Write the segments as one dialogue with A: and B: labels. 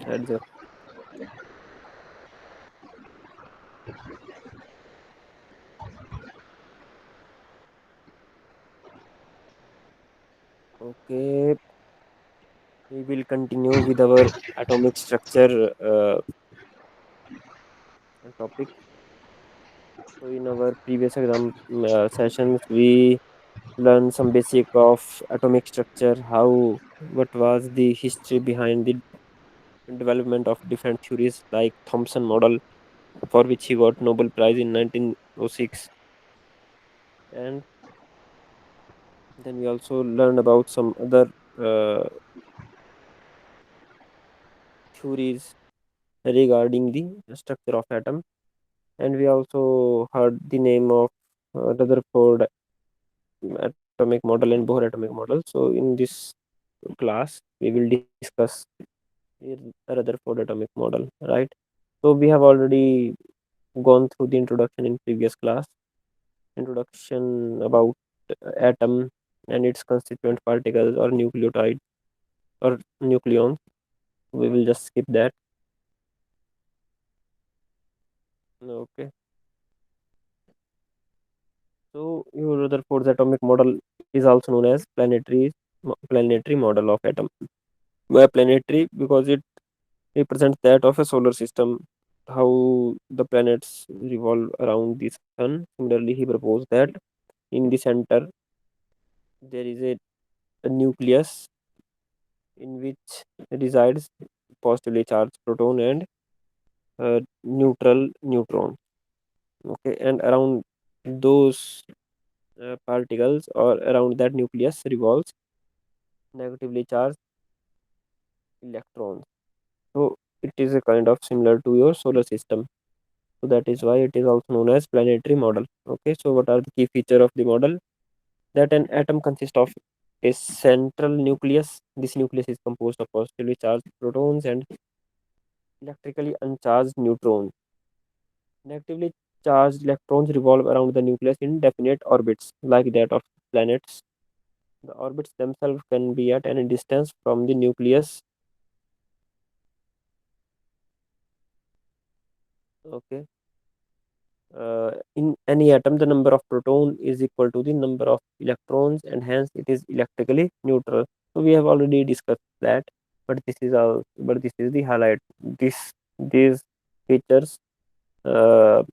A: Heads up. Okay, we will continue with our atomic structure topic. So in our previous sessions, we learned some basic of atomic structure, how what was the history behind the development of different theories like Thomson model, for which he got Nobel Prize in 1906, and then we also learned about some other uh, theories regarding the structure of atom, and we also heard the name of Rutherford atomic model and Bohr atomic model. So in this class, we will discuss the Rutherford atomic model, right? So we have already gone through the introduction in previous class, introduction about atom and its constituent particles or nucleotide or nucleons. We will just skip that. Okay. So Rutherford's atomic model is also known as planetary model of atom. Why planetary? Because it represents that of a solar system, how the planets revolve around the sun. Similarly, he proposed that in the center there is a nucleus in which resides positively charged proton and neutral neutron. Okay, and around those particles or around that nucleus revolves negatively charged electrons. So it is a kind of similar to your solar system. So that is why it is also known as planetary model. Okay, so what are the key feature of the model? That an atom consists of a central nucleus. This nucleus is composed of positively charged protons and electrically uncharged neutrons. Negatively charged electrons revolve around the nucleus in definite orbits, like that of planets. The orbits themselves can be at any distance from the nucleus. Okay. In any atom, the number of proton is equal to the number of electrons, and hence it is electrically neutral. So we have already discussed that, but this is the highlight. These features uh,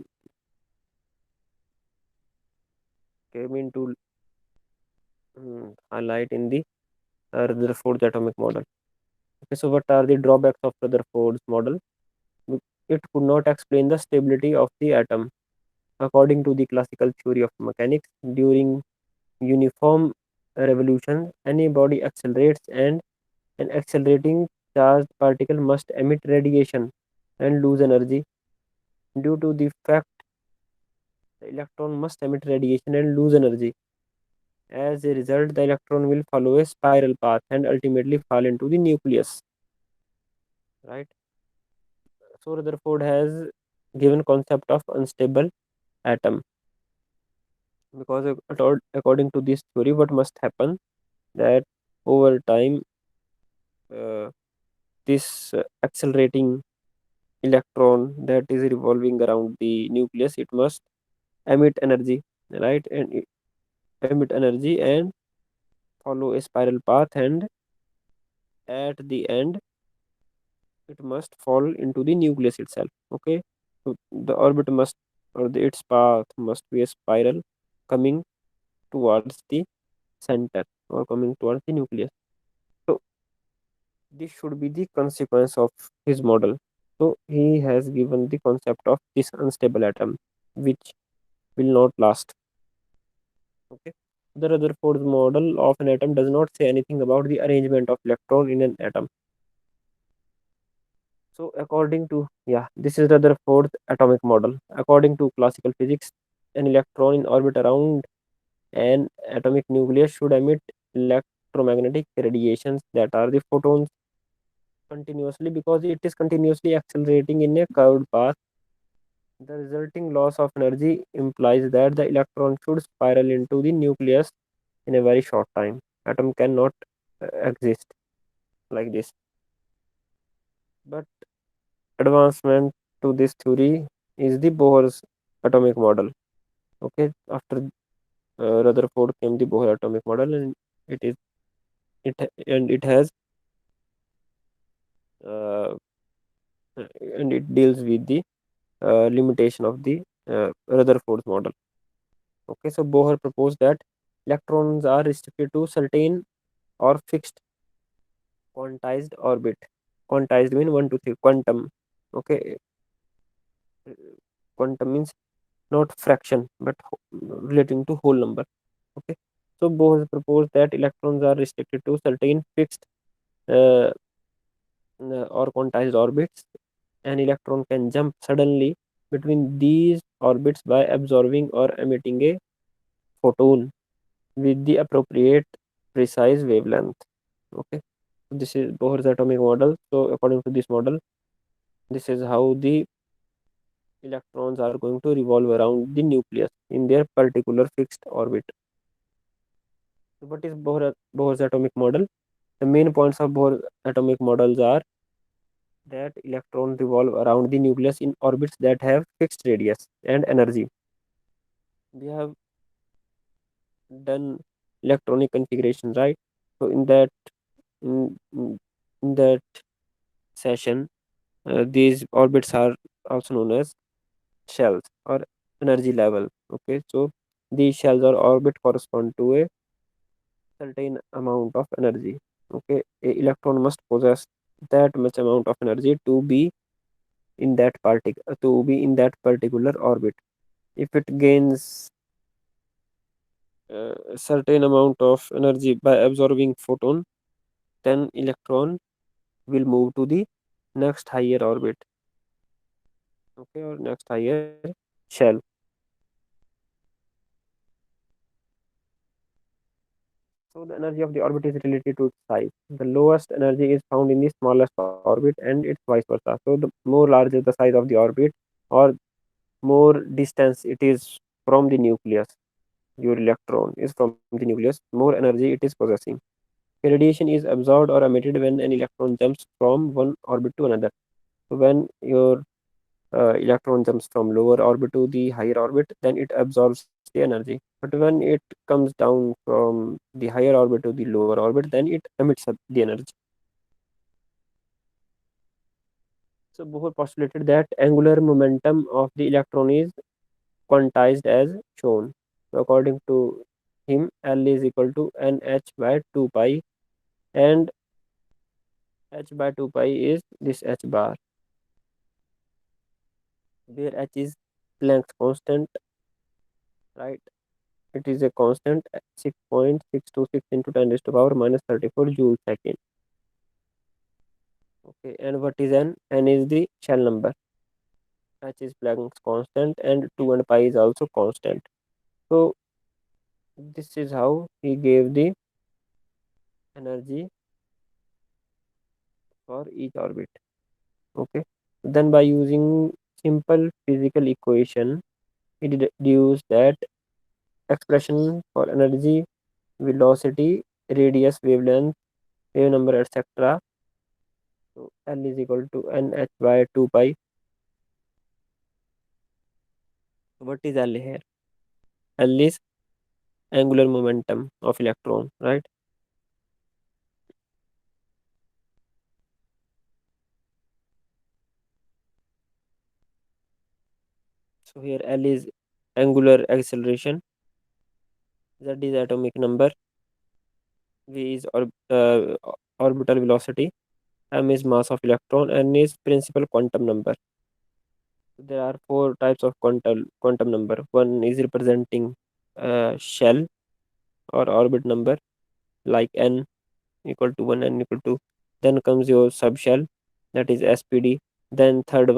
A: came into highlight in the Rutherford atomic model. Okay, so what are the drawbacks of Rutherford's model? It could not explain the stability of the atom. According to the classical theory of mechanics, during uniform revolution, any body accelerates, and an accelerating charged particle must emit radiation and lose energy. Due to the fact the electron must emit radiation and lose energy. As a result, the electron will follow a spiral path and ultimately fall into the nucleus. Right. So Rutherford has given concept of unstable atom, because according to this theory, what must happen that over time uh, this accelerating electron that is revolving around the nucleus, it must emit energy, right, and emit energy and follow a spiral path, and at the end it must fall into the nucleus itself. Okay, so the orbit must, or its path must be a spiral coming towards the center or coming towards the nucleus. So this should be the consequence of his model. So he has given the concept of this unstable atom, which will not last. Okay. The Rutherford's model of an atom does not say anything about the arrangement of electron in an atom. So according to, yeah, this is Rutherford's atomic model. According to classical physics, an electron in orbit around an atomic nucleus should emit electromagnetic radiations that are the photons continuously, because it is continuously accelerating in a curved path. The resulting loss of energy implies that the electron should spiral into the nucleus in a very short time. Atom cannot exist like this. But advancement to this theory is the Bohr's atomic model. Okay, after Rutherford came the Bohr atomic model, and it is it has uh, and it deals with the limitation of the Rutherford model. Okay, so Bohr proposed that electrons are restricted to certain or fixed quantized orbit. Quantized mean one to three quantum. Okay, uh, quantum means not fraction but relating to whole number. Okay, so Bohr proposed that electrons are restricted to certain fixed uh, or quantized orbits. An electron can jump suddenly between these orbits by absorbing or emitting a photon with the appropriate precise wavelength. Okay, so this is Bohr's atomic model. So according to this model, this is how the electrons are going to revolve around the nucleus in their particular fixed orbit. So what is Bohr's atomic model? The main points of Bohr atomic models are that electrons revolve around the nucleus in orbits that have fixed radius and energy. We have done electronic configuration, right? So in that session, these orbits are also known as shells or energy level. Okay, so these shells or orbit correspond to a certain amount of energy. Okay, a electron must possess that much amount of energy to be in that particular orbit. If it gains a certain amount of energy by absorbing photon, then electron will move to the next higher orbit. Okay, or next higher shell. So the energy of the orbit is related to its size. The lowest energy is found in the smallest orbit, and it's vice versa. So the more larger the size of the orbit, or more distance it is from the nucleus, your electron is from the nucleus, more energy it is possessing. Radiation is absorbed or emitted when an electron jumps from one orbit to another. So when your electron jumps from lower orbit to the higher orbit, then it absorbs the energy. But when it comes down from the higher orbit to the lower orbit, then it emits up the energy. So Bohr postulated that angular momentum of the electron is quantized as shown. So according to him, L is equal to nh by 2 pi, and h by 2 pi is this h bar, where h is Planck's constant, right? It is a constant 6.626 into 10 raised to power minus 34 joule second. Okay, and what is n? N is the shell number. H is Planck's constant, and 2 and pi is also constant. So this is how he gave the energy for each orbit. Okay, then by using simple physical equation, he deduced that expression for energy, velocity, radius, wavelength, wave number, etc. So L is equal to nh by 2 pi. What is L here? L is angular momentum of electron, right? So here L is angular acceleration, Z is atomic number, V is orbital velocity, M is mass of electron, N is principal quantum number. There are four types of quantum number. One is representing shell or orbit number, like n equal to 1, n equal to. Then comes your subshell, that is SPD. Then third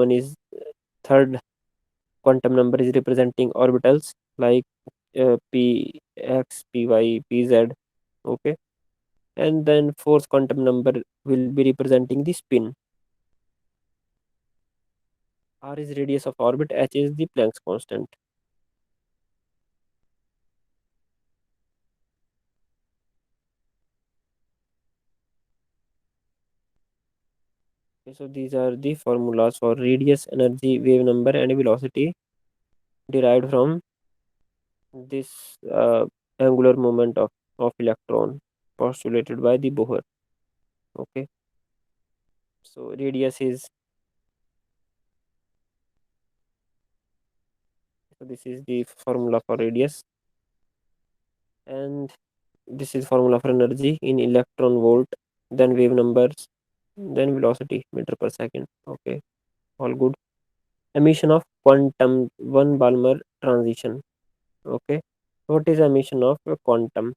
A: quantum number is representing orbitals, like px, py, pz. Okay, and then fourth quantum number will be representing the spin. R is radius of orbit, h is the Planck's constant. Okay, so these are the formulas for radius, energy, wave number, and velocity derived from this angular moment of electron postulated by the Bohr. Okay, so radius is, so this is the formula for radius, and this is formula for energy in electron volt, then wave numbers, then velocity meter per second. Okay, all good. Emission of quantum one Balmer transition. Okay, what is emission of a quantum?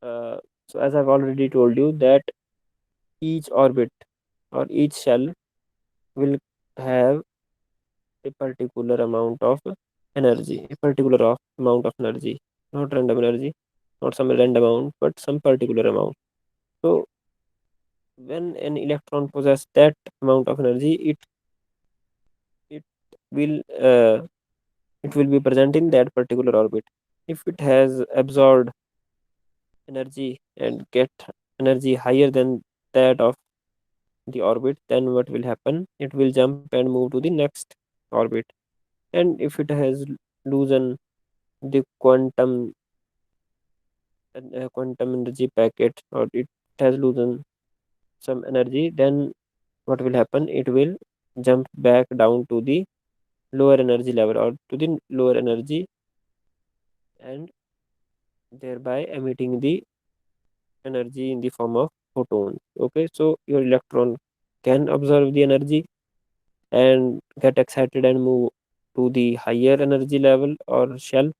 A: Uh, so as I've already told you that each orbit or each shell will have a particular amount of energy, a particular amount of energy, not random energy, not some random amount, but some particular amount. So when an electron possesses that amount of energy, it will it will be present in that particular orbit. If it has absorbed energy and get energy higher than that of the orbit, then what will happen? It will jump and move to the next orbit. And if it has loosened the quantum energy packet, or it has loosened some energy, then what will happen? It will jump back down to the lower energy level or to the lower energy, and thereby emitting the energy in the form of photons. Okay, so your electron can observe the energy and get excited and move to the higher energy level or shell,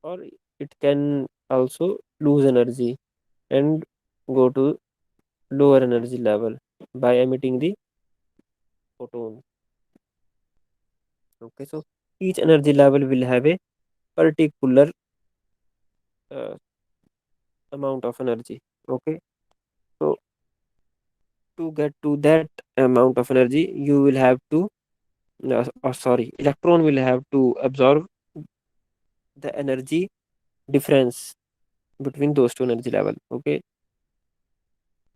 A: or it can also lose energy and go to lower energy level by emitting the photon. Okay, so each energy level will have a particular uh, amount of energy. Okay, so to get to that amount of energy, you will have to, sorry, electron will have to absorb the energy difference between those two energy level. Okay,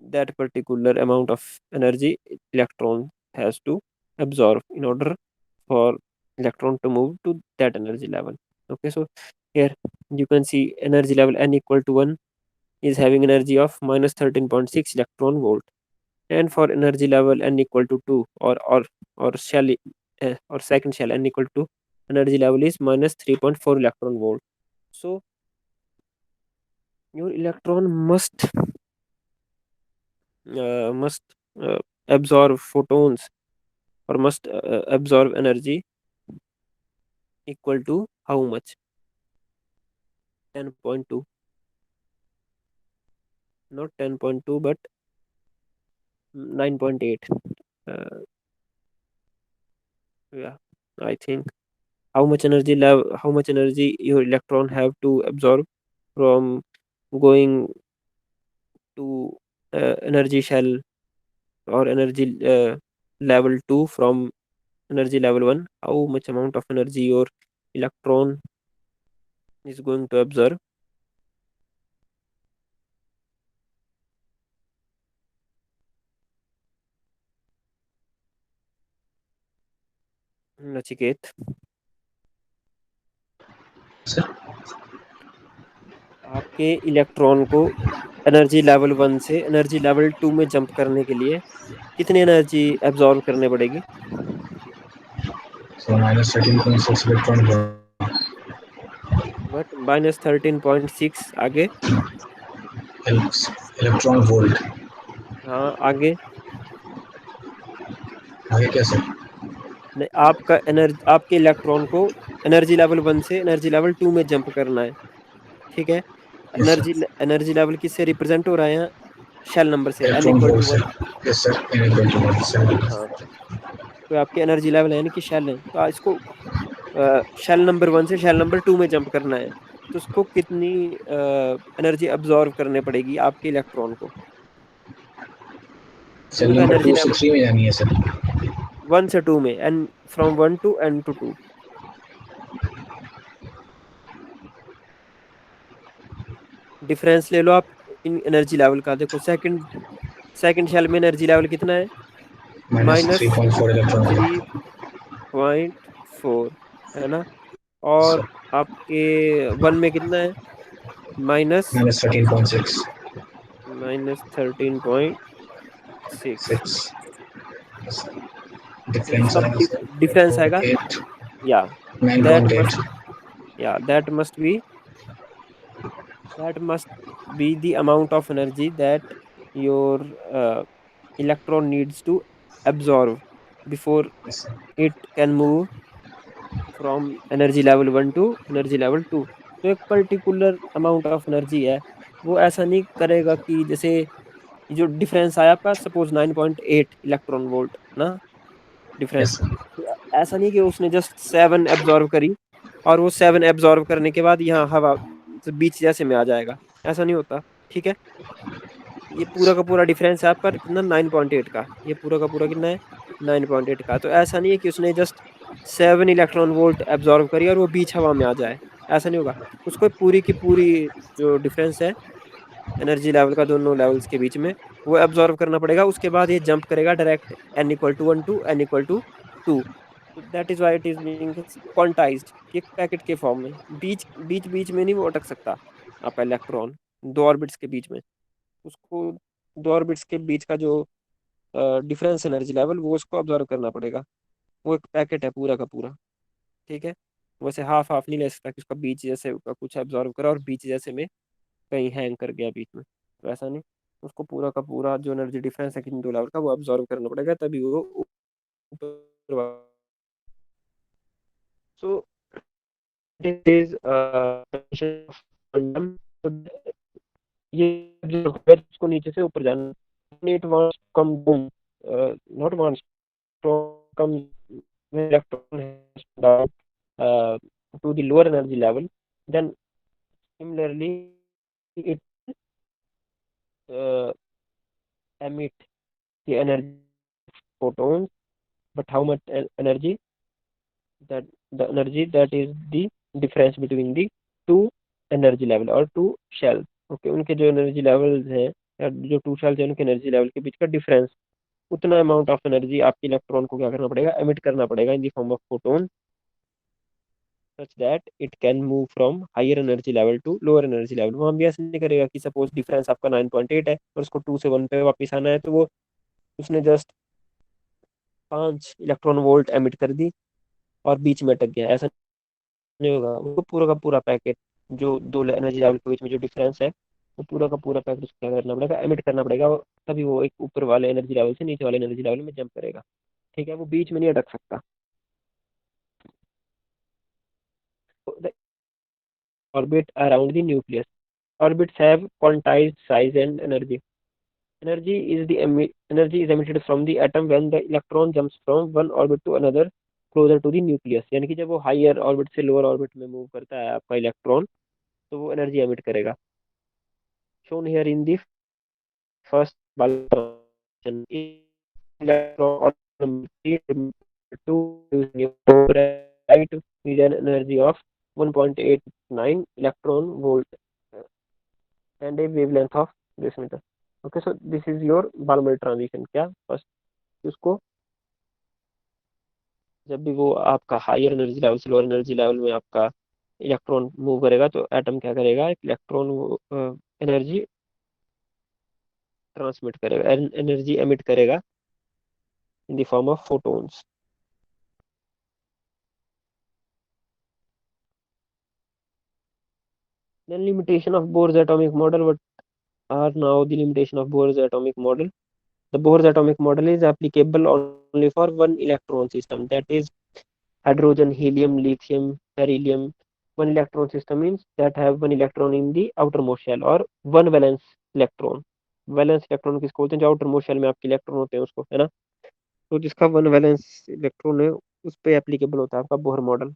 A: that particular amount of energy electron has to absorb in order for electron to move to that energy level. Okay, so here you can see energy level n equal to 1 is having energy of minus 13.6 electron volt, and for energy level n equal to 2, or shell or second shell n equal to 2, energy level is minus 3.4 electron volt. So your electron must absorb photons, or must absorb energy equal to how much? 10.2, not 10.2, but 9.8. uh, yeah, I think. How much energy your electron have to absorb from going to energy shell or energy level 2 from energy level 1? How much amount of energy your electron is going to absorb? Nachiket,
B: Sir,
A: आपके electron को energy level 1 से energy level 2 में jump करने के लिए कितनी energy absorb करने पड़ेगी?
B: so minus 13.6 electron volt.
A: But minus 13.6 आगे?
B: इलेक्ट्रॉन वोल्ट
A: हाँ, आगे?
B: आगे कैसे?
A: नहीं, आपका एनर्जी, आपके इलेक्ट्रॉन को एनर्जी लेवल 1 से एनर्जी लेवल 2 में जंप करना है। ठीक है,
B: यस सर,
A: एनर्जी लेवल किससे रिप्रेजेंट हो रहा है यहाँ? शेल नंबर से, N
B: electron
A: equal
B: volt
A: to
B: से।
A: 1।
B: Yes sir, n equal to 1 7।
A: हाँ, तो आपकी एनर्जी लेवल है, यानी कि शेल है, तो इसको शेल नंबर 1 से शेल नंबर 2 में जंप करना है, तो उसको कितनी एनर्जी अब्जॉर्व करने पड़ेगी आपके इलेक्ट्रॉन को?
B: सेल
A: उनका
B: नंबर
A: एनर्जी
B: 2 से
A: लेवल
B: 3 में जानी है सर।
A: 1 से 2 में, N from 1 to N to 2। Difference ले लो आप इन एनर्जी लेवल का, देखो सेकंड सेकंड शेल में एनर्जी लेवल कितना है?
B: minus
A: minus
B: 3.4 electron
A: three
B: volt.
A: Point four है ना?
B: Yes,
A: और
B: sir.
A: आपके वन में कितना है? Minus
B: Minus 13.6.
A: Minus 13.6।
B: 6. Yes, sir.
A: तो
B: Difference
A: जिसका
B: आएगा सर
A: डिफरेंस आएगा,
B: 4.8.
A: या दैट
B: 9.8.
A: मस्ट, या that must be the amount of energy that your electron needs to absorb before
B: Yes, sir.
A: it can move from energy level 1 to energy level 2। तो एक particular amount of energy है, वो ऐसा नहीं करेगा कि जैसे जो डिफरेंस आया आपका, सपोज 9.8 इलेक्ट्रॉन वोल्ट ना
B: Yes,
A: डिफरेंस,
B: sir.
A: तो ऐसा नहीं कि उसने जस्ट 7 एब्जॉर्व करी और वो 7 एब्जॉर्व करने के बाद यहाँ हवा बीच जैसे में आ जाएगा, ऐसा नहीं होता। ठीक है, ये पूरा का पूरा डिफरेंस है आपका कितना, 9.8 का, ये पूरा का पूरा कितना है, 9.8 का। तो ऐसा नहीं है कि उसने जस्ट 7 इलेक्ट्रॉन वोल्ट एब्जॉर्व करी और वो बीच हवा में आ जाए, ऐसा नहीं होगा। उसको पूरी की पूरी जो डिफरेंस है एनर्जी लेवल का दोनों लेवल्स के बीच में, वो एब्जॉर्व करना पड़ेगा। उसके बाद ये जंप करेगा डायरेक्ट n=1 टू n=2। तो that is why it is being quantised, कि एक पैकेट के फॉर्म में, बीच बीच बीच में नहीं वो अटक सकता आपका इलेक्ट्रॉन दो ऑर्बिट्स के बीच में। उसको दो ऑर्बिट्स के बीच का जो डिफरेंस एनर्जी लेवल, वो उसको ऑब्जर्व करना पड़ेगा। वो एक पैकेट है पूरा का पूरा। ठीक है, वैसे हाफ हाफ नहीं ले सकता कि उसका बीच जैसे का कुछ ऑब्जर्व करा और बीच जैसे में कहीं हैंग कर गया बीच में, तो ऐसा नहीं। उसको पूरा का पूरा जो एनर्जी डिफरेंस है किन दो लेवल का, वो ऑब्जर्व करना पड़ेगा, तभी वो ऊपर। सो इट इज ये जो है इसको नीचे से ऊपर जाना, it wants come boom, not wants to come when electron has down to the lower energy level, then similarly it uh, emit the energy photons. But how much energy? That the energy that is the difference between the two energy level और two shells। Okay, उनके जो energy levels हैं या जो two shells हैं उनके energy level के बीच का डिफरेंस, उतना अमाउंट ऑफ एनर्जी आपके इलेक्ट्रॉन को क्या करना पड़ेगा, एमिट करना पड़ेगा in the form of photon, such that it can move from higher energy level to lower energy level। वो हम भी ऐसे नहीं करेगा कि सपोज डिफरेंस आपका 9.8 है और उसको 2 से 1 पे वापस आना है, तो वो उसने जस्ट 5 इलेक्ट्रॉन वोल्ट एमिट कर दी और बीच में अटक गया, ऐसा नहीं होगा। वो पूरा का पूरा पैकेट, जो दो एनर्जी लेवल के बीच में जो डिफरेंस है, वो पूरा का पूरा पैकेट उसको क्या करना पड़ेगा, एमिट करना पड़ेगा, तभी वो एक ऊपर वाले एनर्जी लेवल से नीचे वाले एनर्जी लेवल में जंप करेगा। ठीक है, वो बीच में नहीं अटक सकता। Orbit around the nucleus, orbits have quantized size and energy। Energy is emitted from the atom when the electron jumps from one orbit to another closer to the nucleus। यानी कि जब वो हायर ऑर्बिट से lower orbit में move करता है आपका electron, तो वो एनर्जी एमिट करेगा। shown here in the first transition, electron to right with an energy of 1.89 electron volt and a wavelength of this meter। Okay, so this is your Balmer transition। क्या first, उसको जब भी वो आपका higher energy level से lower energy level में आपका electron move करेगा, तो एटम क्या करेगा, इलेक्ट्रॉन एनर्जी ट्रांसमिट करेगा, एनर्जी एमिट करेगा in the form of photons. Then limitation of Bohr's atomic model, what are now the limitation of Bohr's atomic model? The Bohr's atomic model is applicable only for one electron system, that is hydrogen, helium, lithium, beryllium। One electron system means that have one electron in the outermost shell और one valence electron। Valence electron किसको बोलते हैं, जो outermost shell में आपके electron होते हैं उसको, है ना। तो जिसका वन वैलेंस इलेक्ट्रॉन है उस पे एप्लीकेबल होता है आपका Bohr model.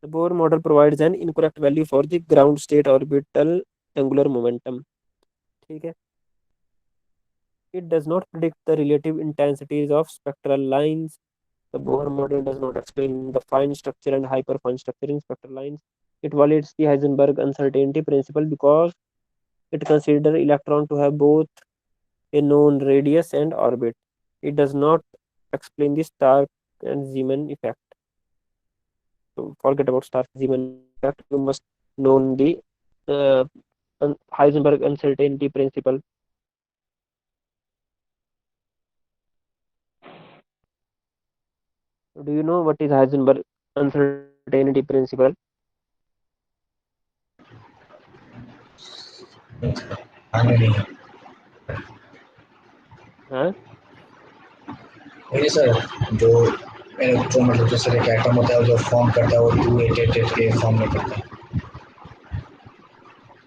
A: The Bohr model provides an incorrect value for the ground state orbital angular momentum। ठीक है, it does not predict the relative intensities of spectral lines। The Bohr model does not explain the fine structure and hyperfine structure in spectral lines। It violates the Heisenberg uncertainty principle because it considers electron to have both a known radius and orbit. It does not explain the Stark and Zeeman effect. So forget about Stark Zeeman effect. You must known the uh, Heisenberg uncertainty principle. Do you know what is Heisenberg uncertainty principle?
B: आने नहीं है।
A: हाँ,
B: वही sir, जो electron मतलब जैसे एक atom होता है जो फॉर्म करता है वो 288 के फॉर्म में करता है।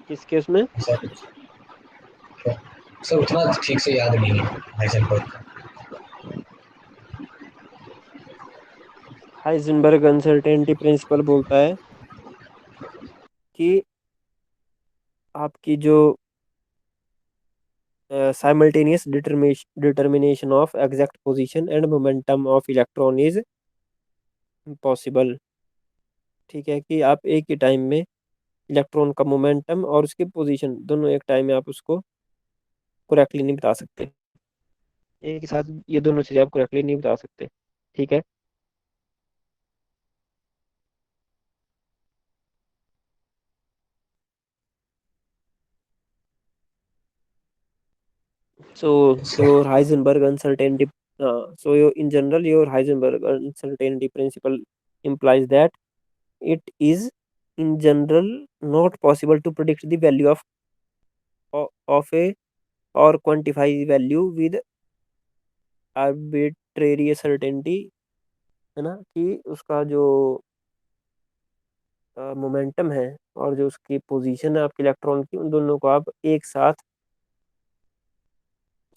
A: किस केस में?
B: ऐसा कुछ सर उतना ठीक से याद नहीं है हाइजेनबर्ग का।
A: हाइजेनबर्ग अनसर्टेनिटी प्रिंसिपल बोलता है कि आपकी जो simultaneous determination of exact position and momentum of electron is possible। ठीक है, कि आप एक ही टाइम में इलेक्ट्रॉन का मोमेंटम और उसकी पोजीशन दोनों एक टाइम में आप उसको करेक्टली नहीं बता सकते। एक ही साथ ये दोनों चीजें आप करेक्टली नहीं बता सकते। ठीक है, so your Heisenberg uncertainty so in general your Heisenberg uncertainty principle implies that it is in general not possible to predict the value of a or quantify the value with arbitrary certainty। है ना, कि उसका जो momentum है और जो उसकी position है आपके इलेक्ट्रॉन की, उन दोनों को आप एक साथ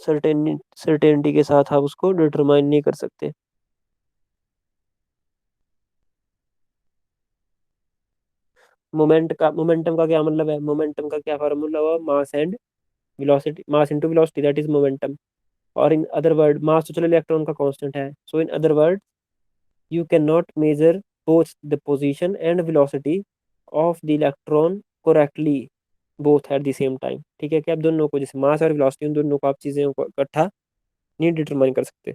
A: सर्टेनिटी के साथ आप उसको डिटरमाइन नहीं कर सकते। मोमेंटम का क्या मतलब है? मोमेंटम का क्या फार्मूला हुआ? Mass and velocity, mass into velocity, that is momentum. और इन अदर वर्ड, मास तो चलो इलेक्ट्रॉन का कांस्टेंट है, so in other word you cannot measure both the position and velocity of the electron correctly both at the same time। ठीक है, कि आप दोनों को, जैसे मास और वेलोसिटी, उन दोनों को आप चीजें को इकट्ठा नहीं डिटरमाइन कर सकते।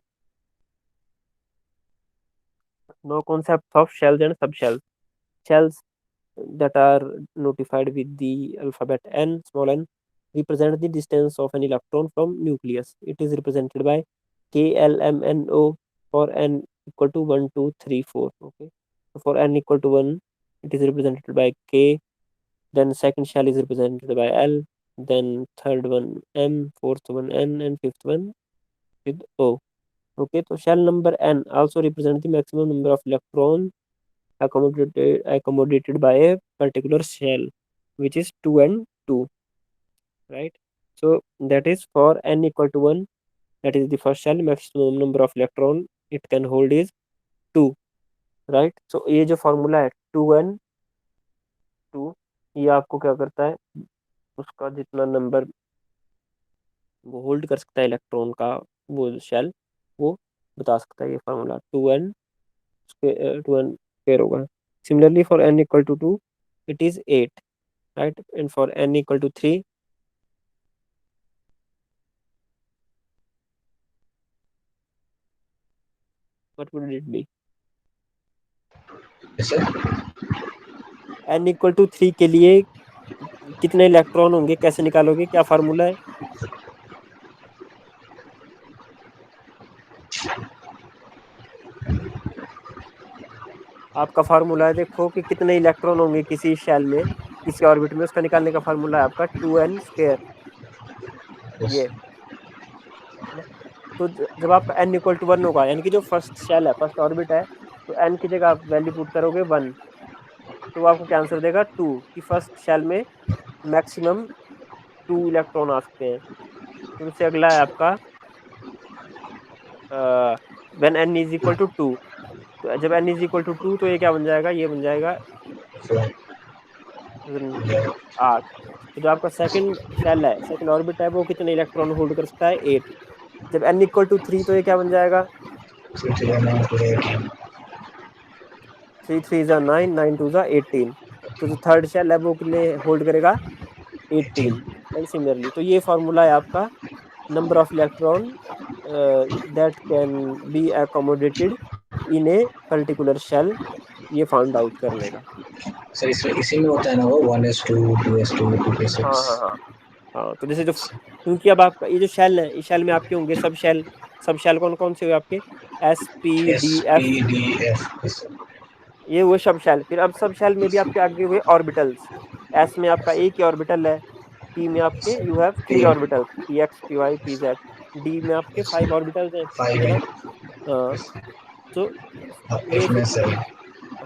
A: No concept of shells and subshells. Shells that are notified with the alphabet n, small n, represent the distance of an electron from nucleus. It is represented by KLMNO for n equal to 1 2 3 4। Okay, so for n equal to 1 it is represented by K, then second shell is represented by L, then third one M, fourth one N, and fifth one with O। Okay, so shell number n also represents the maximum number of electrons accommodated by a particular shell, which is 2 and 2, right? So that is for n equal to 1, that is the first shell, maximum number of electron it can hold is 2, right? So ये जो formula है 2n2, ये आपको क्या करता है, उसका जितना नंबर वो होल्ड कर सकता है इलेक्ट्रॉन का वो शेल, वो बता सकता है ये फार्मूला। 2n स्क्वायर होगा। Similarly for n equal to 2 it is 8, right? And for n equal to 3, what would it be?
B: Sir
A: n equal to 3 के लिए कितने इलेक्ट्रॉन होंगे, कैसे निकालोगे, क्या फार्मूला है? आपका फार्मूला है, देखो कि कितने इलेक्ट्रॉन होंगे किसी शेल में, किसी ऑर्बिट में, उसका निकालने का फार्मूला है आपका 2n स्क्वायर। ये है ना? तो जब आपका n इक्वल टू 1 होगा, यानी कि जो फर्स्ट शेल है, फर्स्ट ऑर्बिट है, तो n की जगह आप वैल्यू पुट करोगे 1, तो आपको क्या आंसर देगा 2, कि फर्स्ट शेल में मैक्सिमम 2 इलेक्ट्रॉन आ सकते हैं। फिर उससे अगला है आपका when n is equal to 2, तो जब n इज इक्वल टू 2 तो ये क्या बन जाएगा, ये बन जाएगा 8। तो जो आपका सेकंड शेल है, सेकंड ऑर्बिट है, वो कितने इलेक्ट्रॉन होल्ड कर सकता है? 8। जब n इक्वल टू 3 तो ये क्या बन जाएगा? 3 3 जा 9, 9 2 जा 18। तो जो थर्ड शेल है वो कितने होल्ड करेगा? 18। एंड सिमिलरली, तो ये फॉर्मूला है आपका number of electron that can be accommodated in a particular shell, ये फाउंड आउट करने का।
B: सर इसमें इसी में होता है ना वो 1s2 2s2
A: हाँ
B: 2p6।
A: हाँ हाँ हाँ। तो जैसे जो, क्योंकि अब आपका ये जो शेल है, इस शेल में आपके होंगे सब शेल कौन कौन से हुए आपके, S P D F,
B: S P D F।
A: ये हुए सब शेल। फिर अब सब शेल में भी आपके आगे हुए ऑर्बिटल्स। एस में आपका एक ही ऑर्बिटल है, पी में आपके you have 3 orbitals, P x P y P z, D में आपके 5 ऑर्बिटल्स हैं,
B: फाइव
A: है
B: है।
A: ना। हाँ। तो ये
B: F में
A: फिर,
B: 7।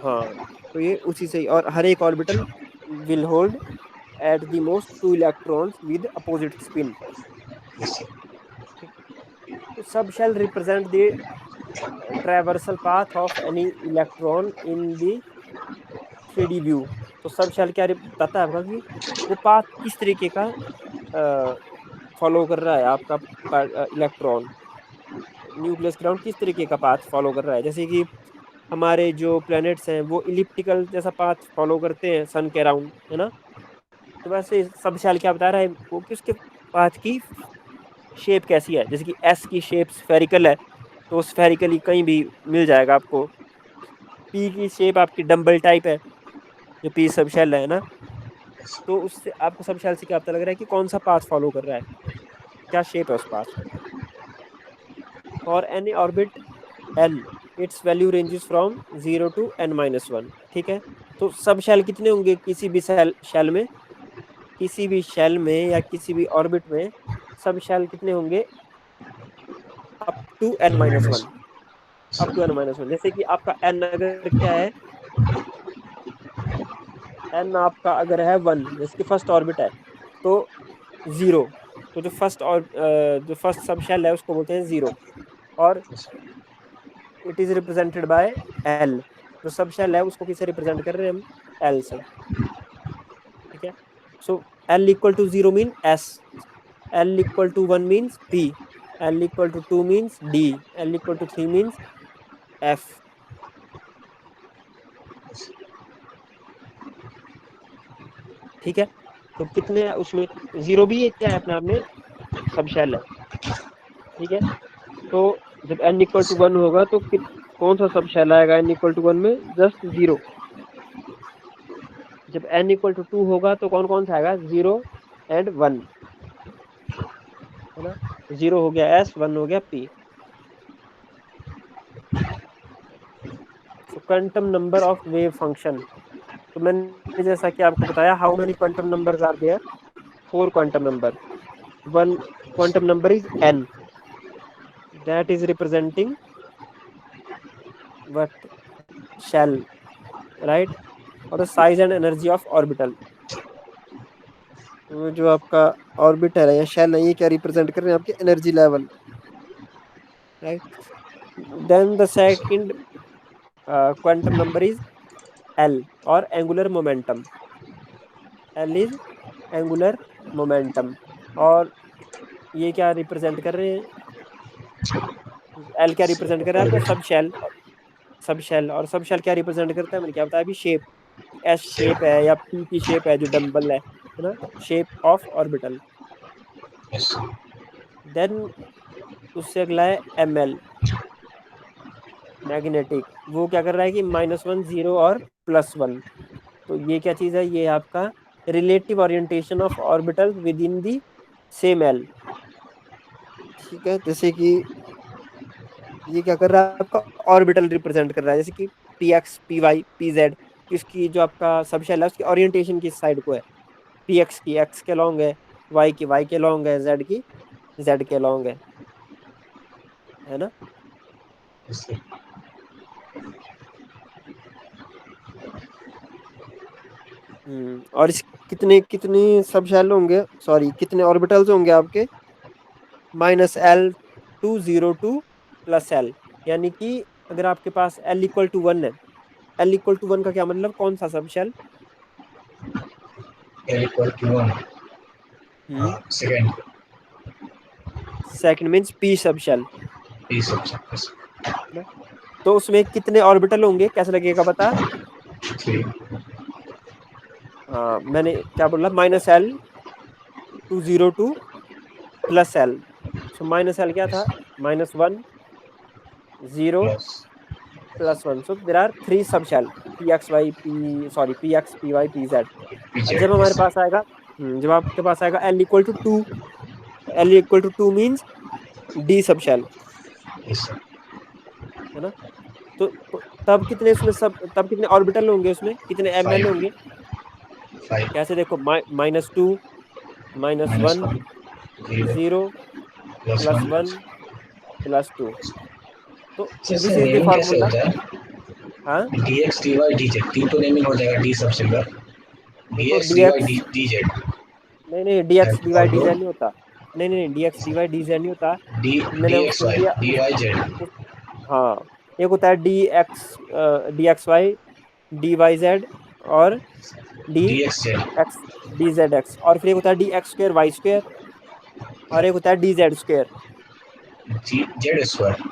A: हाँ, तो ये उसी से ही, और हर एक orbital will hold at the most 2 electrons with opposite spin। ठीक। तो सब shall represent the traversal path of any electron in the 3D view. तो सब shall क्या बताता है आपका कि वो पाथ किस तरीके का फॉलो कर रहा है आपका इलेक्ट्रॉन, न्यूक्लियस ग्राउंड किस तरीके का पाथ फॉलो कर रहा है। जैसे कि हमारे जो प्लैनेट्स हैं वो इलिप्टिकल जैसा पाथ फॉलो करते हैं सन के अराउंड, है ना। तो वैसे सब शैल क्या बता रहा है वो कि उसके पाथ की शेप कैसी है। जैसे कि एस की शेप स्फेरिकल है, तो स्फेरिकली कहीं भी मिल जाएगा आपको। पी की शेप आपकी डम्बल टाइप है, जो पी सब शेल है ना। तो उससे आपको सब शेल से क्या पता लग रहा है कि कौन सा पाथ फॉलो कर रहा है, क्या शेप है उस पाथ की। For any orbit L, it's value ranges from 0 to n-1। ठीक है। तो सब शेल कितने होंगे किसी भी शेल में, किसी भी शेल में या किसी भी ऑर्बिट में सब शेल कितने होंगे, up to n minus
B: minus.
A: One up to n-1। जैसे कि आपका n अगर क्या है, n आपका अगर है 1, जिसकी फर्स्ट ऑर्बिट है, तो 0, तो जो फर्स्ट सब शेल है उसको बोलते हैं 0। और it is represented by l, जो सब शेल है उसको किसे रिप्रेजेंट कर रहे हैं हम, l से। ठीक है। So l equal to 0 mean s, l equal to 1 means p, l equal to 2 means d, l equal to 3 means f। ठीक है। तो कितने उसमें, 0 भी क्या है अपने आप में सब शेल है। ठीक है। तो जब n इक्वल टू 1 होगा तो कौन सा सब शेल आएगा n इक्वल टू 1 में, जस्ट 0। जब n इक्वल टू 2 होगा तो कौन कौन सा आएगा, 0 and 1, है ना। 0 हो गया s, 1 हो गया p। So quantum number of wave function, तो मैंने जैसा कि आपको बताया, how many quantum numbers are there, 4 quantum number. One quantum number is n, that is representing what, shell, right। और the size and energy of orbital, तो जो आपका ऑर्बिटर है या शेल है ये क्या रिप्रेजेंट कर रहे हैं, आपके energy level, right. Then the second quantum number is L, और angular momentum. L is angular momentum. और ये क्या रिप्रेजेंट कर रहे हैं, एल क्या रिप्रेजेंट कर रहा है आपका,
B: ऑर्बिट।
A: सब शेल। और सब शेल क्या रिप्रेजेंट करता है, मैंने क्या बताया अभी, शेप। S
B: save.
A: शेप है या पी की शेप है जो डम्बल है ना, shape of orbital.
B: Yes.
A: Then उससे अगला है एम एल, मैग्नेटिक। वो क्या कर रहा है कि -1 0 और +1। तो ये क्या चीज है, ये आपका relative orientation of orbital with in the same L. ठीक है। जैसे कि ये क्या कर रहा है आपका, ऑर्बिटल रिप्रेजेंट कर रहा है, जैसे कि p x p y p z, किसकी जो आपका सब शेल है उसकी ओरिएंटेशन किस साइड को है, पी एक्स की एक्स के लॉन्ग है, वाई की वाई के लॉन्ग है, जेड की जेड के लॉन्ग है ना।
B: यस।
A: और इस कितने कितने सब शेल होंगे, सॉरी कितने ऑर्बिटल्स होंगे आपके, -L to 0 to +L। यानी कि अगर आपके पास L इक्वल टू 1 है, L इक्वल टू 1 का क्या मतलब, कौन सा subshell.
B: L equal to 1।
A: Hmm
B: second.
A: Second means P subshell,
B: p section. Yes.
A: है ना। तो उसमें कितने ऑर्बिटल होंगे, कैसे लगेगा बता।
B: 3।
A: मैंने क्या बोला, -L to 0 to +L। So minus L क्या था? -1, 0,
B: plus
A: +1. So there are 3 subshell, px, py, pz.
B: pz.
A: जब हमारे
B: Yes,
A: पास आएगा, जब आपके पास आएगा L equal to 2, L equal to 2 means D subshell,
B: yes sir.
A: है ना? तो तब कितने उसमें तब कितने ऑर्बिटल होंगे, उसमें कितने ml
B: Five,
A: होंगे?
B: five
A: कैसे देखो, -2,
B: minus
A: -1,
B: one, zero
A: 0,
B: plus one.
A: +1, +2. तो
B: सर
A: दिस
B: इससे
A: इज द
B: नेमिंग कैसे
A: फॉर्मूला।
B: होता है?
A: हाँ,
B: d x d y d z, t तो नेमिंग हो जाएगा डी सब सिल्वर, डी
A: देखो
B: x d y
A: dx,
B: d z
A: नहीं नहीं, dx dy
B: और दो
A: dz नहीं होता। नहीं नहीं, dx dy dz नहीं होता।
B: डी
A: मैंने
B: डी एक्स
A: उसको
B: वाई
A: दिया
B: डी वाई जेड।
A: उस, हाँ, एक होता है dxy, dyz, और
B: D x Z
A: dx dzx, और फिर एक होता है dx स्क्वायर वाई स्क्वायर, और एक होता है dz square.
B: G Z square.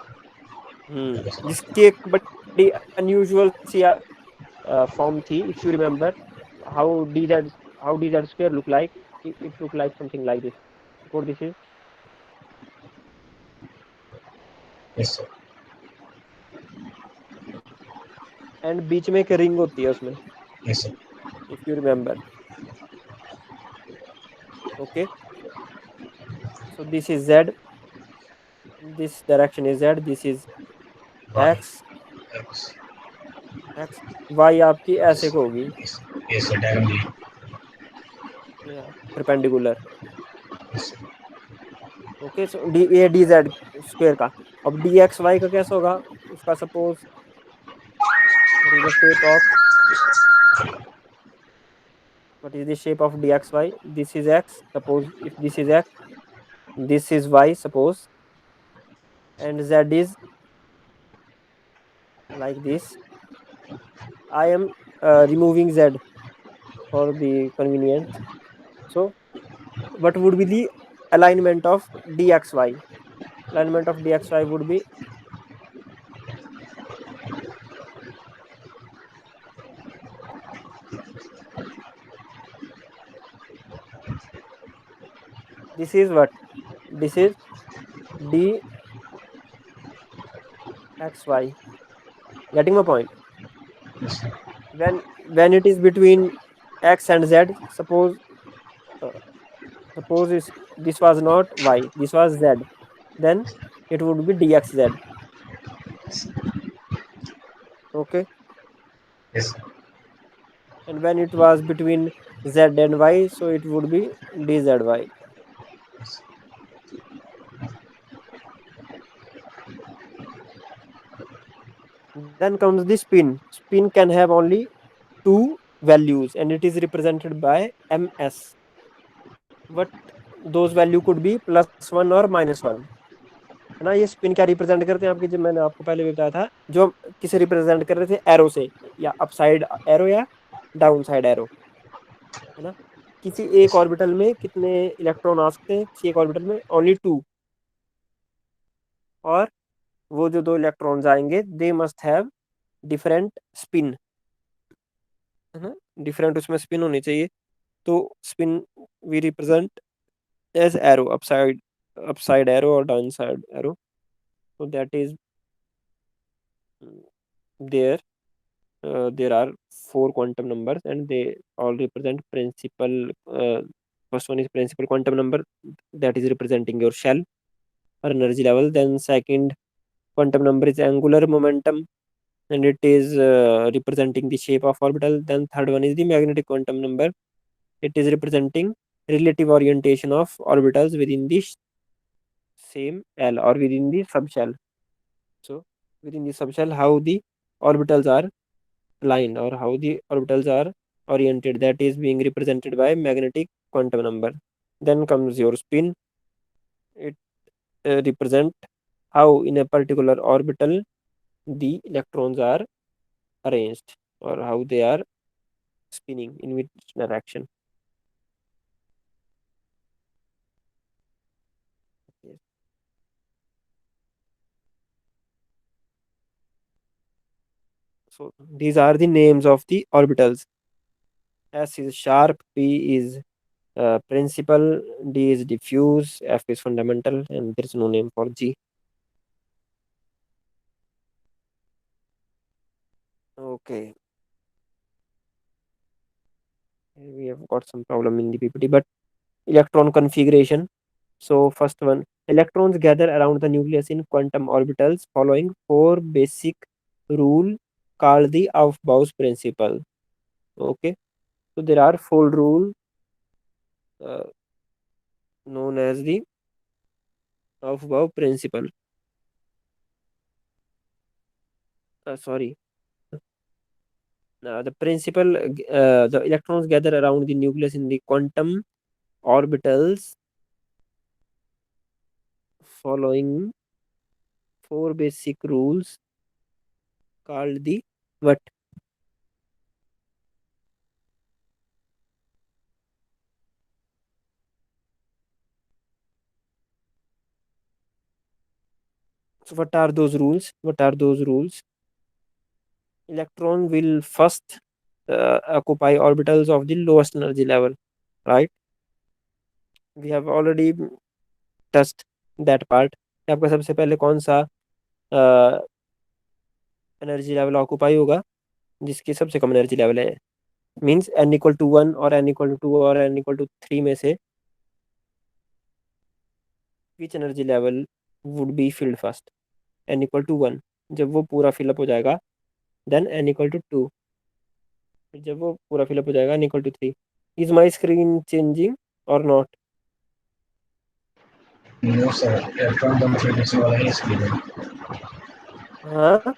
A: जिसकी एक बड़ी अनयूजुअल सी फॉर्म थी, if you remember, how dz how dz square look like, it look like something like this, what this is,
B: yes sir.
A: And बीच में एक रिंग होती है उसमें,
B: yes sir.
A: If you remember. Okay, so this is z, this direction is z, this is
B: y
A: x,
B: x.
A: x, y आपकी ऐसे को होगी,
B: yes yes sir, diagonally.
A: Perpendicular.
B: Yes sir.
A: Okay, so d a d z square का, अब d x y का कैसा होगा? उसका suppose, what is the shape of, what is the shape of dxy? This is x, suppose if this is x, this is y, suppose, and z is like this. I am removing z for the convenience. So what would be the alignment of dxy? Alignment of dxy would be, this is what, this is dxy. Getting my point? When it is between x and z, suppose, uh, this was not y, this was z, then it would be dxz. Okay,
B: yes sir.
A: and when it was between z and y, so it would be dzy. Then comes the spin can have only two values and it is represented by ms, but those value could be +1 or -1, है ना? ये spin क्या represent करते हैं आपके, जब मैंने आपको पहले भी बताया था, जो किसे रिप्रेजेंट कर रहे थे, एरो से, या अपसाइड एरो या डाउन साइड एरो, है ना? किसी एक ऑर्बिटल में कितने इलेक्ट्रॉन आ सकते हैं? किसी एक ऑर्बिटल में ओनली 2, और वो जो 2 इलेक्ट्रॉन्स आएंगे, they must have different spin, है ना? डिफरेंट उसमें स्पिन होनी चाहिए। तो spin we represent as arrow, upside arrow और down side arrow, so that is there. There are 4 quantum numbers and they all represent principal. First one is principal quantum number, that is representing your shell or energy level. Then second quantum number is angular momentum, and it is representing the shape of orbital. Then third one is the magnetic quantum number, it is representing relative orientation of orbitals within the same L or within the subshell. So within the subshell, how the orbitals are aligned or how the orbitals are oriented, that is being represented by magnetic quantum number. Then comes your spin, it represent how in a particular orbital the electrons are arranged or how they are spinning, in which direction. Yes. So these are the names of the orbitals. S is sharp, P is Principal, D is diffuse, F is fundamental, and there is no name for G. Okay, we have got some problem in the PPT, but electron configuration. So first one, electrons gather around the nucleus in quantum orbitals following four basic rule called the Aufbau's principle. Okay, so there are four rule uh, known as the Aufbau principle. Sorry, the principle, the electrons gather around the nucleus in the quantum orbitals following four basic rules called the what? So what are those rules? What are those rules? Electron will first occupy orbitals of the lowest energy level, right? We have already touched that part. आपका सबसे पहले कौन सा energy level occupy होगा जिसकी सबसे कम energy level है, means n equal to 1 और n इक्वल टू 2 और n इक्वल टू 3 में से which energy level would be filled first? n equal to 1, जब वो पूरा फिलअप हो जाएगा, देन n इक्वल टू 2, जब वो पूरा फिलअप हो जाएगा n equal to 3. Is my screen changing और not?
B: No sir, electron confirmation वाला ही स्क्रीन है।
A: हाँ,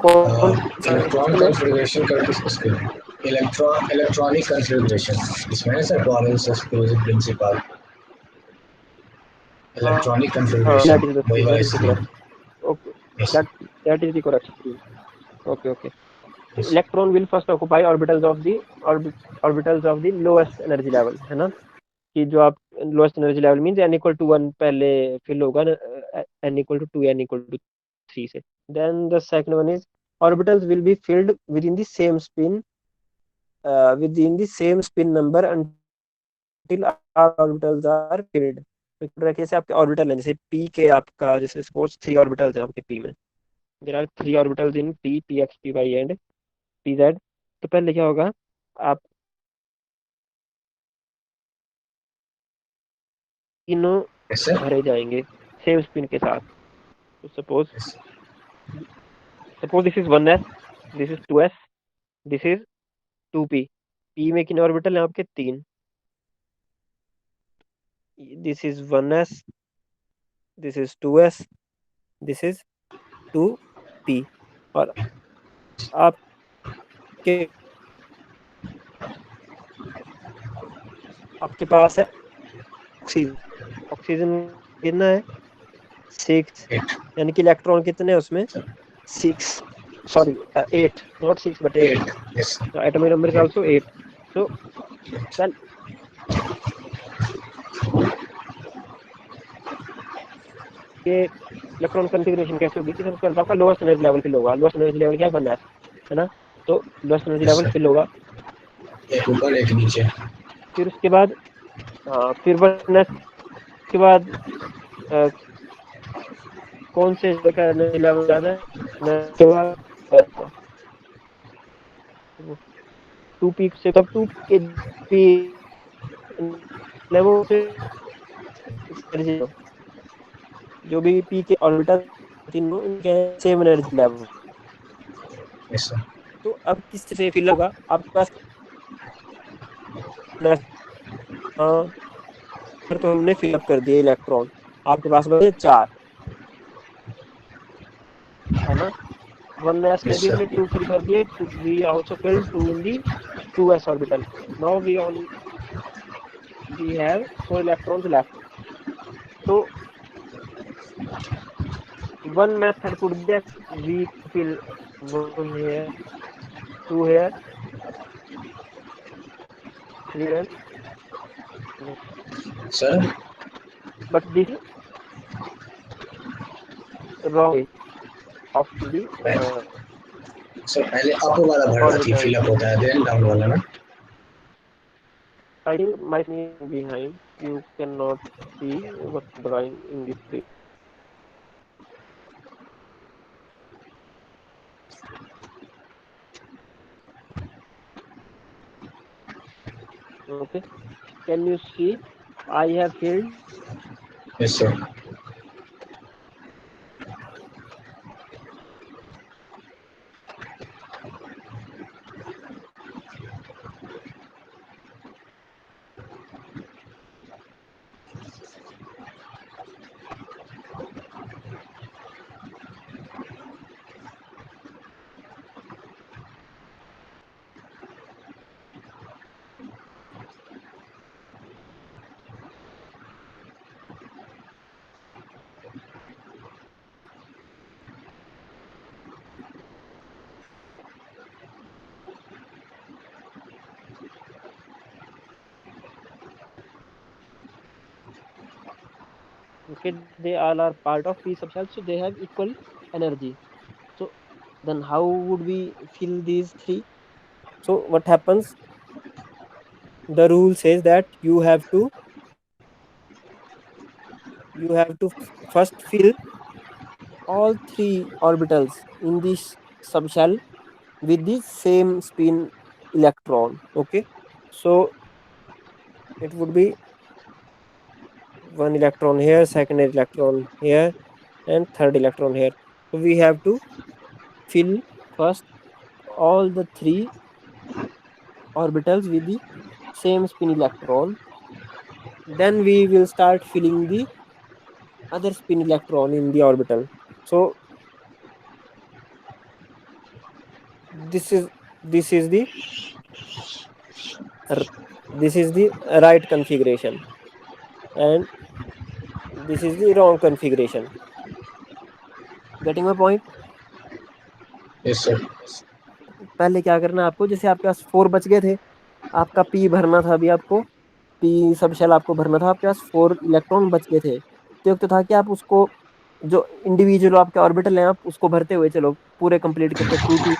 A: कौन सा
B: इलेक्ट्रॉन
A: स्क्रीन है?
B: कंफर्मेशन का किस स्क्रीन है? इलेक्ट्रॉनिक कंफर्मेशन इसमें है सर, कॉरेंस एक्सक्लूसिव प्रिंसिपल
A: हाँ
B: इलेक्ट्रॉनिक
A: हाँ,
B: कंफर्मेशन
A: दैट इज द
B: वही
A: स्क्रीन, दैट
B: वाला
A: इज द
B: स्क्रीन
A: करेक्ट.
B: है।
A: Okay,
B: yes
A: that that is the correct screen. Okay, okay. So
B: yes
A: electron will first occupy orbitals of the orbitals of the lowest energy level, है ना? कि जो आप lowest energy level means n equal to 1 पहले fill होगा ना, n equal to 2, n equal to 3 से. Then the second one is orbitals will be filled within the same spin number until all orbitals are filled. तो कैसे आपके orbital है, जैसे p के आपका, जैसे सपोज 3 ऑर्बिटल्स है आपके p में. There are 3 orbitals in p, px, py and pz. तो पहले क्या होगा, आप तीनों
B: यस सर
A: भरे जाएंगे सेम स्पिन के साथ. तो suppose
B: yes
A: suppose this is 1s, this is 2s, this is 2p. p में कितने ऑर्बिटल हैं आपके? 3. This is 1s, this is 2s, this is 2p. और आपके आपके पास है ऑक्सीजन. ऑक्सीजन कितना है? 6.
B: 8
A: यानी कि इलेक्ट्रॉन कितने हैं उसमें? 6. Sorry, 8, not 6 but 8.
B: 8 yes
A: The atomic number is
B: 8
A: also 8. So then ये इलेक्ट्रॉन कॉन्फ़िगरेशन कैसे होगी कि सबसे पहले आपका लोएस्ट एनर्जी लेवल फिल होगा. लोएस्ट एनर्जी लेवल क्या बनना है ना? तो lowest energy
B: yes
A: level
B: sir,
A: fill होगा.
B: एक ऊपर एक नीचे।
A: फिर उसके बाद फिर बनने के बाद अ, कौन से का एनर्जी लेवल ज़्यादा है? के बाद 2p से तब 2p लेवल से एनर्जी जो भी p के ऑर्बिटल तीनों इनके same energy level.
B: Yes sir
A: तो अब किस से फिल होगा आपके पास? हाँ, तो हमने फिलअप कर दिए इलेक्ट्रॉन. आपके पास बचे 4, है ना? 1s में
B: यस
A: भी हमने
B: सर
A: 2 फिल कर दिए. We also fill 2 in the 2s orbital. Now we have 4 electrons left. तो one method could be that we fill 1 here, 2 here, 3 here.
B: Sir
A: But this is wrong way of the
B: sir पहले up वाला भरना चाहिए,
A: orbitals
B: fill up
A: in
B: होता है then down वाला ना।
A: I think my screen is behind. You cannot see what's drawing in the screen. Okay. Can you see? I have filled.
B: Yes, sir.
A: Okay, they all are part of p subshell, so they have equal energy. So then how would we fill these three? So what happens? The rule says that you have to first fill all three orbitals in this subshell with the same spin electron. Okay, so it would be one electron here, second electron here, and third electron here. So we have to fill first all the three orbitals with the same spin electron. Then we will start filling the other spin electron in the orbital. So this is this is the r- this is the right configuration, and this is the wrong configuration. Getting my point?
B: Yes, sir.
A: पहले क्या करना है आपको, जैसे आपके पास 4 बच गए थे, आपका पी भरना था, अभी आपको पी सब शेल आपको भरना था, आपके पास 4 इलेक्ट्रॉन बच गए थे, तो एक तो था कि आप उसको जो इंडिविजुअल आपके ऑर्बिटल हैं आप उसको भरते हुए चलो, पूरे कंप्लीट करते 2 2,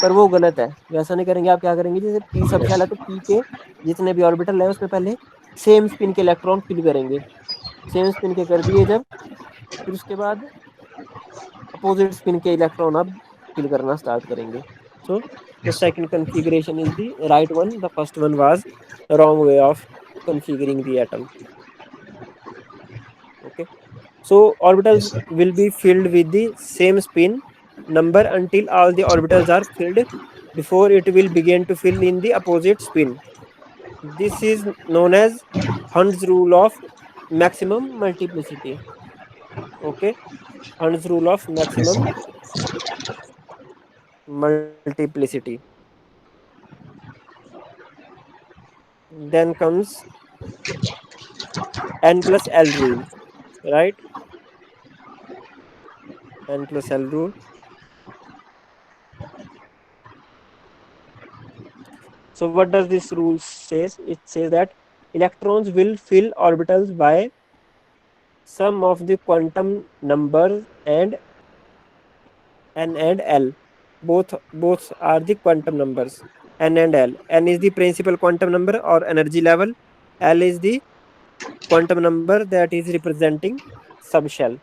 A: पर वो गलत है, वैसा नहीं करेंगे। आप क्या करेंगे, जैसे पी सब शेल है तो पी के जितने भी ऑर्बिटल है उसमें पहले सेम स्पिन के इलेक्ट्रॉन फिल करेंगे। सेम स्पिन के कर दिए जब, फिर उसके बाद अपोजिट स्पिन के इलेक्ट्रॉन आप फिल करना स्टार्ट करेंगे। So the
B: Yes, sir.
A: Second configuration is the right one, the first one was wrong way of configuring the atom. Okay, so
B: Yes,
A: orbitals
B: sir.
A: will be filled with the same spin number until all the orbitals are filled before it will begin to fill in the opposite spin. This is known as Hund's rule of maximum multiplicity. Okay, Hund's rule of
B: Yes,
A: maximum
B: sir.
A: multiplicity. Then comes n plus l rule, right? N plus l rule. So what does this rule says? It says that electrons will fill orbitals by sum of the quantum numbers and n and l. Both are the quantum numbers, n and l. N is the principal quantum number or energy level. L is the quantum number that is representing subshell.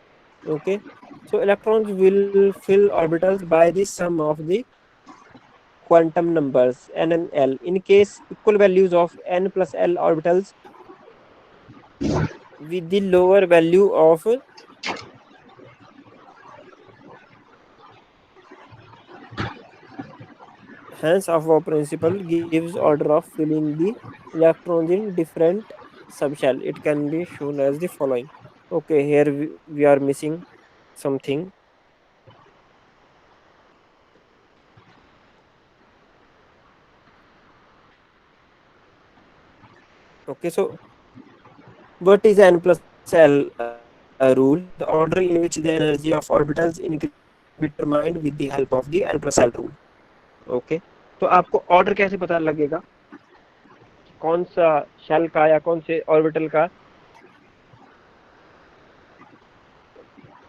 A: Okay, so electrons will fill orbitals by the sum of the quantum numbers n and l. In case equal values of n plus l orbitals with the lower value of Hence our principle gives order of filling the electrons in different subshell. It can be shown as the following. Okay, here we are missing something. Okay, so what is n plus l rule? The order in which the energy of orbitals increase can be determined with the help of the n plus l rule. Okay, तो आपको order कैसे पता लगेगा कि कौन सा shell का या कौन से ऑर्बिटल का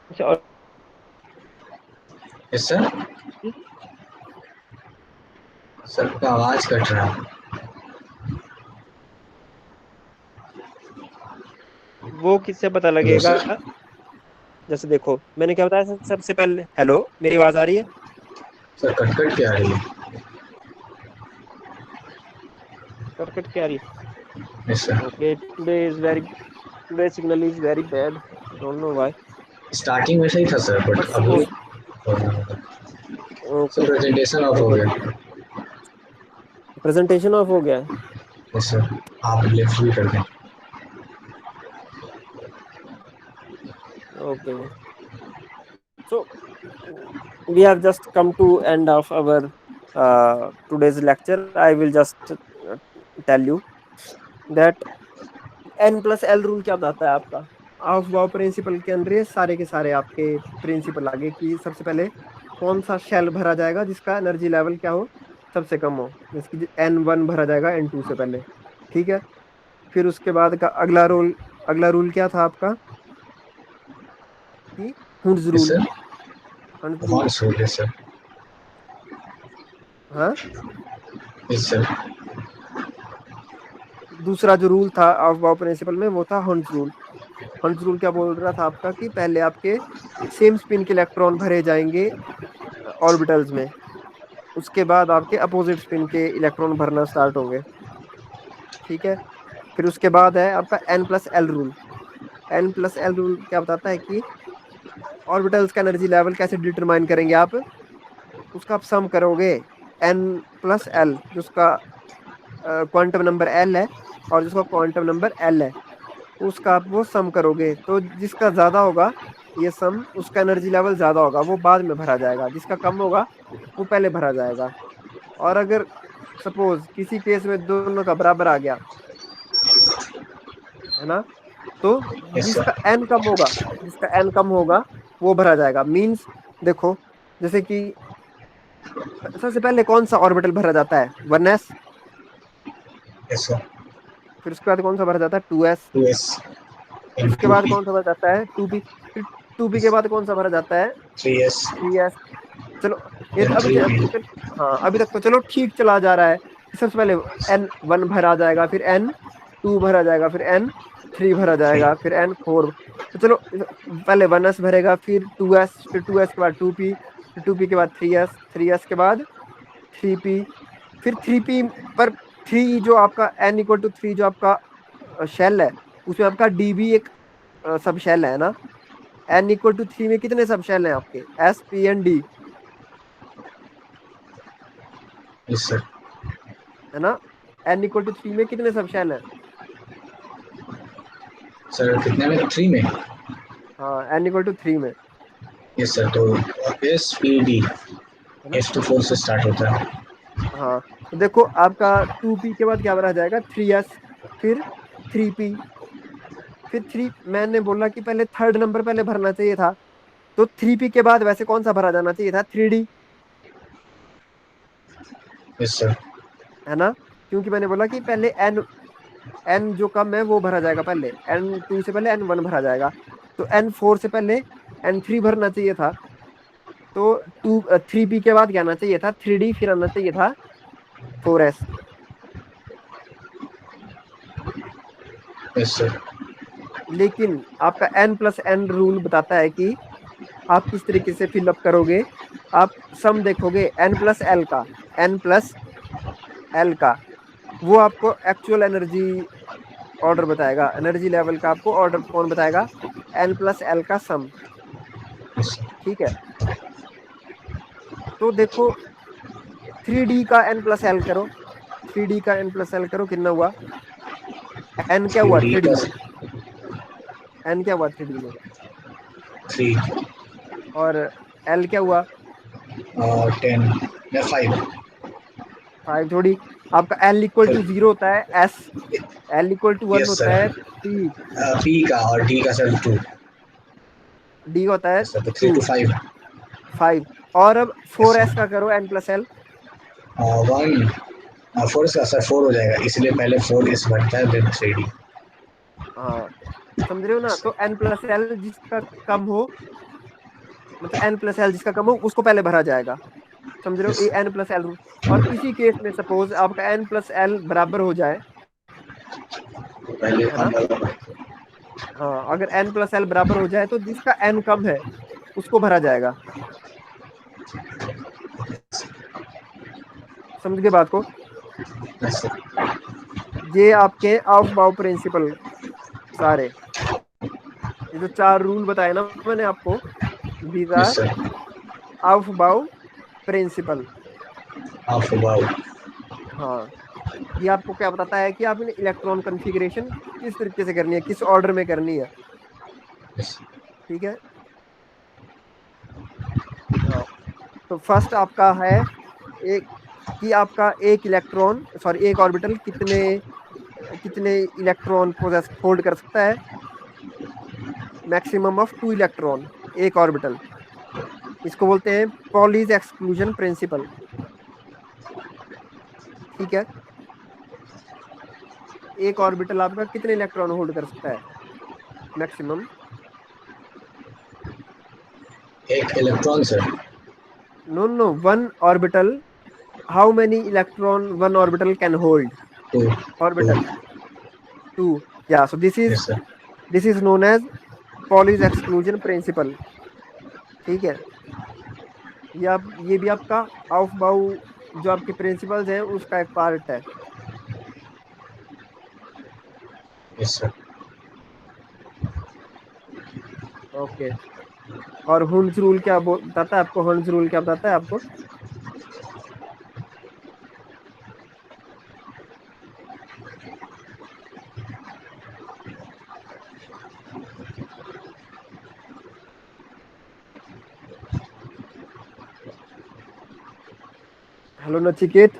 A: कौन से
B: Yes, sir. सर आपका आवाज कट रहा है.
A: वो किससे पता
B: हेलो
A: लगेगा?
B: सर।
A: जैसे देखो, मैंने क्या बताया सबसे पहले। हेलो, मेरी आवाज आ रही है?
B: सर कट कट के आ रही है।
A: कट कट के आ रही
B: यस
A: है?
B: Sir.
A: Okay, today signal is very bad, don't know why.
B: Starting में सही था सर,
A: बट
B: बट अभी
A: suppose,
B: sir
A: okay,
B: presentation of हो
A: ओके,
B: गया।
A: प्रेजेंटेशन ऑफ हो गया है।
B: Yes sir. आप लेफ्ट भी कर दें।
A: Okay, so we have just come to end of our today's lecture. I will just tell you that n plus l rule क्या बताता है आपका। ऑफ वाव प्रिंसिपल के अंदर ये सारे के सारे आपके प्रिंसिपल आगे कि सबसे पहले कौन सा शेल भरा जाएगा जिसका एनर्जी लेवल क्या हो, सबसे कम हो, जिसकी n1 भरा जाएगा n2 से पहले। ठीक है। फिर उसके बाद का अगला रूल क्या था आपका, कि Hund's
B: yes
A: rule.
B: Sir.
A: Hund's rule.
B: हाँ सर। Yes sir.
A: हाँ।
B: Yes sir.
A: दूसरा जो रूल था ऑफ बाउ प्रिंसिपल में वो था हंड्स रूल। हंड्स रूल क्या बोल रहा था आपका, कि पहले आपके सेम स्पिन के इलेक्ट्रॉन भरे जाएंगे ऑर्बिटल्स में, उसके बाद आपके अपोजिट स्पिन के इलेक्ट्रॉन भरना स्टार्ट होंगे। ठीक है। फिर उसके बाद है आपका n plus l rule. N plus l rule क्या बताता है कि ऑर्बिटल्स का एनर्जी लेवल कैसे डिटरमाइन करेंगे आप, उसका आप सम करोगे एन प्लस एल, जिसका क्वांटम नंबर एल है और जिसका क्वांटम नंबर एल है, उसका आप वो सम करोगे, तो जिसका ज्यादा होगा ये सम, उसका एनर्जी लेवल ज्यादा होगा, वो बाद में भरा जाएगा, जिसका कम होगा वो पहले भरा जाएगा। और अगर सपोज किसी केस में दोनों का बराबर आ गया, है ना, तो
B: यस
A: जिसका
B: सर।
A: एन कम होगा, जिसका एन कम होगा वो भरा जाएगा। मींस देखो, जैसे कि सबसे पहले कौन सा ऑर्बिटल भरा जाता है, 1s।
B: Yes sir.
A: फिर उसके बाद कौन सा भरा जाता है, 2s।
B: 2s
A: फिर
B: एंड
A: उसके बाद
B: 2p।
A: कौन सा भरा जाता है, 2p। फिर 2p के बाद कौन सा भरा जाता है,
B: 3s
A: 3s। चलो, ये तो
B: देन
A: अभी
B: 3p।
A: हाँ, अभी तक तो चलो ठीक चला जा रहा है। सबसे पहले n1 भरा जाएगा, फिर n2 भरा जाएगा, फिर n3 भरा
B: 3।
A: जाएगा, फिर n4। तो चलो, पहले 1s भरेगा, फिर 2s, फिर 2s के बाद 2p, फिर 2p के बाद 3s, 3s के बाद 3p, फिर 3p पर 3 जो आपका n=3 जो आपका शेल है, उसमें आपका db एक सब शेल है ना। n=3 में कितने सब शेल हैं आपके, s p n d,
B: yes sir.
A: है ना। n=3 में कितने सब शेल हैं?
B: सर कितने में, 3 में?
A: हाँ, n=3 में,
B: यस सर। तो एस पी डी,
A: है ना।
B: एस टू फोर से स्टार्ट होता है।
A: हाँ, तो देखो आपका 2p के बाद क्या भरा जाएगा, 3s, फिर 3p, फिर 3, मैंने बोला कि पहले थर्ड नंबर पहले भरना चाहिए था, तो 3p के बाद वैसे कौन सा भरा जाना चाहिए था, 3d,
B: यस सर।
A: है ना। क्योंकि मैंने बोला कि पहले n जो कम है वो भरा जाएगा पहले, n2 से पहले n1 भरा जाएगा, तो n4 से पहले n3 भरना चाहिए था। तो 3p के बाद क्या आना चाहिए था, 3d, फिर आना चाहिए था 4s।
B: Yes sir.
A: लेकिन आपका n+n रूल बताता है कि आप किस तरीके से फिलअप करोगे। आप सम देखोगे n+l का, n+l का, वो आपको एक्चुअल एनर्जी ऑर्डर बताएगा, एनर्जी लेवल का आपको ऑर्डर कौन बताएगा, n+l का सम।
B: Yes sir.
A: ठीक है। तो देखो, 3d का n+l करो, 3d का n+l करो, कितना हुआ, n क्या
B: थ्री
A: हुआ
B: डी
A: 3d
B: का
A: में, n क्या हुआ 3d में,
B: 3,
A: और l क्या हुआ,
B: 10 या 5।
A: 5 थोड़ी। आपका l = 0 होता है s, l = 1
B: यस
A: होता
B: सर।
A: है p,
B: पी का और डी का सर 2।
A: d होता है
B: यस सर, तो 3
A: 2,
B: टू 5।
A: 5। और अब
B: यस
A: 4s
B: सर।
A: का करो n+l।
B: 1, 4 का सर 4 हो जाएगा, इसलिए पहले 4 इस बनता है, देन 3 डी।
A: हाँ, समझ रहे हो ना, तो n+l जिसका कम हो, मतलब n+l जिसका कम हो उसको पहले भरा जाएगा। समझ रहे हो,
B: यस
A: ये
B: सर।
A: n+l rule. और किसी केस में सपोज आपका n+l बराबर हो जाए,
B: तो पहले
A: है
B: कम
A: ना,
B: वाला।
A: हाँ, अगर n प्लस एल बराबर हो जाए तो जिसका n कम है उसको भरा जाएगा। समझ गए बात को?
B: Yes sir.
A: ये आपके ऑफ बाउ प्रिंसिपल सारे, ये जो चार रूल बताए ना मैंने आपको, these
B: yes
A: are
B: sir.
A: Aufbau principle.
B: हाफ अबाउ।
A: हाँ, ये आपको क्या बताता है कि आपने इलेक्ट्रॉन कन्फिग्रेशन किस तरीके से करनी है, किस ऑर्डर में करनी है।
B: यस।
A: ठीक है। हाँ, तो फर्स्ट आपका है एक, कि आपका एक इलेक्ट्रॉन सॉरी एक ऑर्बिटल कितने कितने इलेक्ट्रॉन पोजेस होल्ड कर सकता है। मैक्सिमम ऑफ 2 इलेक्ट्रॉन एक ऑर्बिटल। इसको बोलते हैं पॉलीज एक्सक्लूजन प्रिंसिपल। ठीक है। एक ऑर्बिटल आपका कितने इलेक्ट्रॉन होल्ड कर सकता है मैक्सिमम?
B: एक electron sir.
A: No no, one orbital, how many electron one orbital can hold?
B: Two. Two.
A: Orbital, two. या so
B: yes sir.
A: This is known as Pauli's exclusion principle. ठीक है। ये भी आपका ऑफ बाउ जो आपके प्रिंसिपल्स हैं उसका एक पार्ट है।
B: Yes sir.
A: ओके। और हुन्स रूल क्या बताता है आपको? हुन्स रूल क्या बताता है आपको? Hello Nachiket,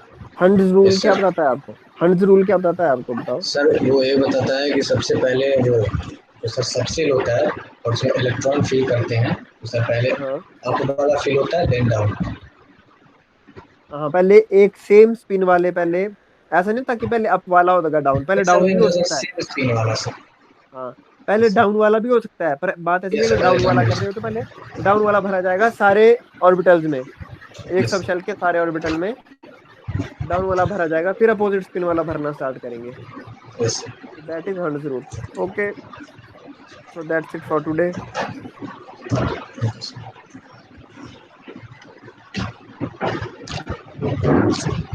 A: Hund's rule
B: yes
A: क्या
B: सर।
A: बताता है आपको? हंड्स रूल क्या बताता है आपको, बताओ।
B: सर वो ये बताता है कि सबसे पहले जो सर सबसेल होता है और उसमें इलेक्ट्रॉन फिल करते हैं, तो सर पहले
A: हाँ
B: अप वाला फिल होता है देन डाउन।
A: हाँ, पहले एक सेम स्पिन वाले, पहले ऐसा नहीं था कि पहले अप वाला होगा डाउन, पहले
B: सर
A: डाउन भी
B: नहीं
A: हो
B: तो सर
A: सकता है।
B: सेम स्पिन वाला सर।
A: हाँ, पहले
B: यस सर।
A: डाउन वाला भी हो सकता है, पर बात ऐसी है
B: यस
A: कि
B: सर
A: अगर
B: पहले
A: डाउन
B: डाउन
A: वाला
B: हो
A: कर रहे हो तो पहले डाउन वाला भरा जाएगा सारे ऑर्बिटल्स में, एक
B: यस
A: सब शेल के सारे ऑर्बिटल में डाउन वाला भरा जाएगा, फिर अपोजिट स्पिन वाला भरना स्टार्ट करेंगे।
B: Yes
A: that is Hund's rule. Okay, so that's it for today.
B: Sir.